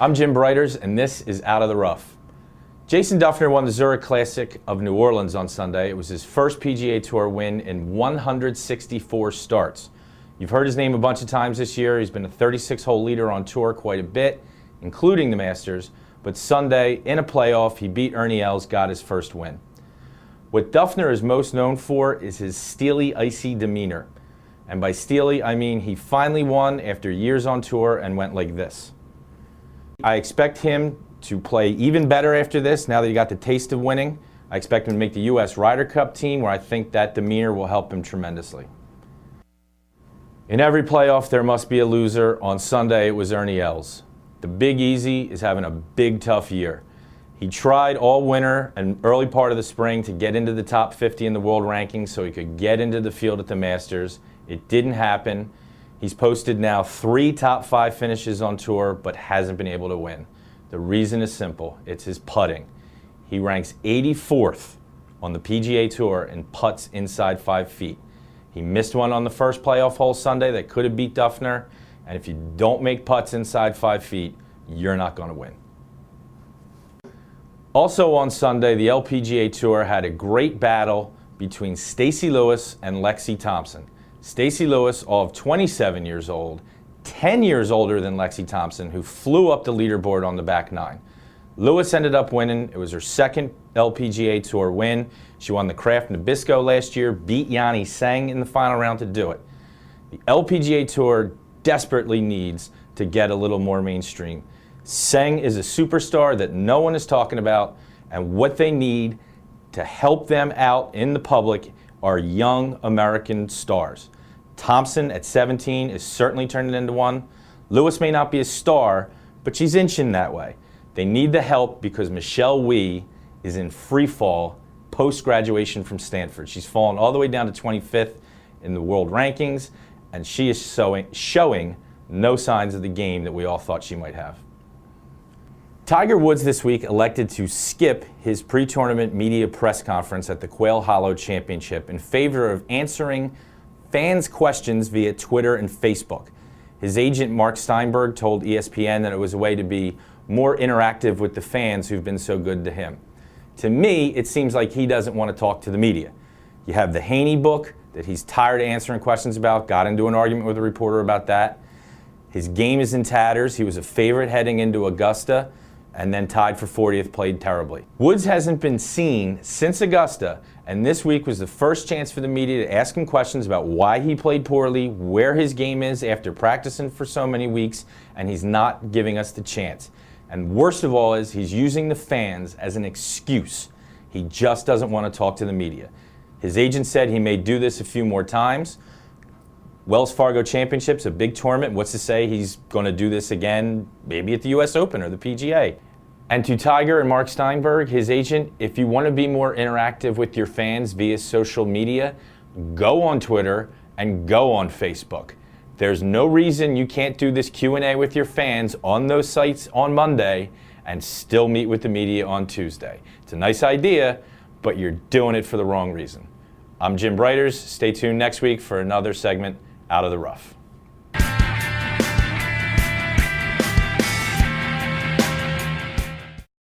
I'm Jim Breiters, and this is Out of the Rough. Jason Dufner won the Zurich Classic of New Orleans on Sunday. It was his first PGA Tour win in 164 starts. You've heard his name a bunch of times this year. He's been a 36-hole leader on tour quite a bit, including the Masters. But Sunday, in a playoff, he beat Ernie Els, got his first win. What Dufner is most known for is his steely, icy demeanor. And by steely, I mean he finally won after years on tour and went like this. I expect him to play even better after this, now that he got the taste of winning. I expect him to make the U.S. Ryder Cup team, where I think that demeanor will help him tremendously. In every playoff, there must be a loser. On Sunday, it was Ernie Els. The Big Easy is having a big, tough year. He tried all winter and early part of the spring to get into the top 50 in the world rankings so he could get into the field at the Masters. It didn't happen. He's posted now 3 top 5 finishes on tour, but hasn't been able to win. The reason is simple. It's his putting. He ranks 84th on the PGA Tour in putts inside 5 feet. He missed one on the first playoff hole Sunday that could have beat Dufner, and if you don't make putts inside 5 feet, you're not going to win. Also on Sunday, the LPGA Tour had a great battle between Stacy Lewis and Lexi Thompson. Stacy Lewis, all of 27 years old, 10 years older than Lexi Thompson, who flew up the leaderboard on the back 9. Lewis ended up winning. It was her second LPGA Tour win. She won the Kraft Nabisco last year, beat Yanni Tseng in the final round to do it. The LPGA Tour desperately needs to get a little more mainstream. Tseng is a superstar that no one is talking about, and what they need to help them out in the public are young American stars. Thompson at 17 is certainly turning into one. Lewis may not be a star, but she's inching that way. They need the help because Michelle Wie is in free fall post-graduation from Stanford. She's fallen all the way down to 25th in the world rankings, and she is showing no signs of the game that we all thought she might have. Tiger Woods this week elected to skip his pre-tournament media press conference at the Quail Hollow Championship in favor of answering fans' questions via Twitter and Facebook. His agent, Mark Steinberg, told ESPN that it was a way to be more interactive with the fans who've been so good to him. To me, it seems like he doesn't want to talk to the media. You have the Haney book that he's tired of answering questions about, got into an argument with a reporter about that. His game is in tatters. He was a favorite heading into Augusta, and then tied for 40th, played terribly. Woods hasn't been seen since Augusta, and this week was the first chance for the media to ask him questions about why he played poorly, where his game is after practicing for so many weeks, and he's not giving us the chance. And worst of all is he's using the fans as an excuse. He just doesn't want to talk to the media. His agent said he may do this a few more times. Wells Fargo Championship's a big tournament. What's to say he's going to do this again, maybe at the U.S. Open or the PGA? And to Tiger and Mark Steinberg, his agent, if you want to be more interactive with your fans via social media, go on Twitter and go on Facebook. There's no reason you can't do this Q&A with your fans on those sites on Monday and still meet with the media on Tuesday. It's a nice idea, but you're doing it for the wrong reason. I'm Jim Breiters. Stay tuned next week for another segment, Out of the Rough.